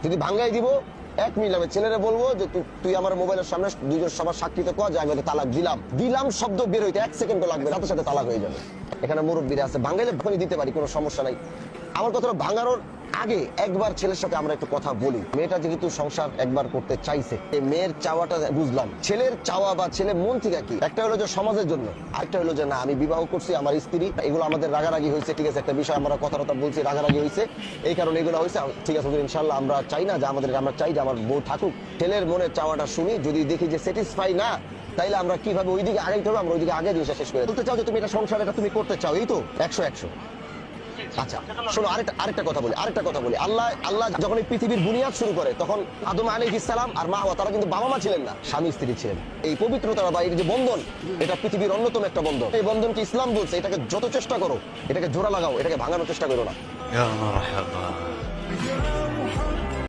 যদি ভাঙ্গাই দিব 1 মিনিট লাগবে। ছেলেরা বলবো যে তুই আমার মোবাইলের সামনে দুইজন সবার সাক্ষীতে কয় যে আমি ওকে তালাক দিলাম শব্দ বের হইতে 1 সেকেন্ডও লাগবে, সাথে সাথে তালাক হয়ে যাবে। এখানে মুরব্বীরা আছে, ভাঙ্গাইলে ফোনই দিতে পারি, কোনো সমস্যা নাই। আমার কথাটা ভাঙানোর আগে একবার ছেলের সাথে আমরা একটু কথা বলি। মেয়েটা যেহেতু সংসার একবার করতে চাইছে, এই মেয়ের চাওয়াটা বুঝলাম। ছেলের চাওয়া বা ছেলে মন থেকে কি, একটা হলো যে সমাজের জন্য, আরেকটা হলো যে না আমি বিবাহ করছি, আমার স্ত্রী, এগুলো আমাদের রাগারাগি হয়েছে, ঠিক আছে, একটা বিষয় আমরা কথা বলছি, রাগারাগি হয়েছে, এই কারণে এগুলো হয়েছে, ঠিক আছে, ইনশাল্লাহ আমরা চাই না যে আমরা চাই যে আমার বউ থাকুক। ছেলের মনের চাওয়াটা শুনি, যদি দেখি যে স্যাটিসফাই না, তাইলে আমরা কিভাবে ওইদিকে আগাইতে হবে, আমরা ওইদিকে আগে জিনিসটা শেষ করে বলতে চাও যে তুমি এটা সংসার, এটা তুমি করতে চাও, এই তো 100-100। আচ্ছা শোনো, আরেকটা কথা বলি। আল্লাহ যখন এই পৃথিবীর বুনিয়াদ শুরু করে, তখন আদম আলাইহিস সালাম আর মা হাওয়া, তারা কিন্তু বাবা মা ছিলেন না, স্বামী স্ত্রী ছিলেন। এই পবিত্রতা বা এই যে বন্ধন, এটা পৃথিবীর অন্যতম একটা বন্ধন। এই বন্ধনকে ইসলাম বলছে, এটাকে যত চেষ্টা করো, এটাকে জোড়া লাগাও, এটাকে ভাঙানোর চেষ্টা করো না।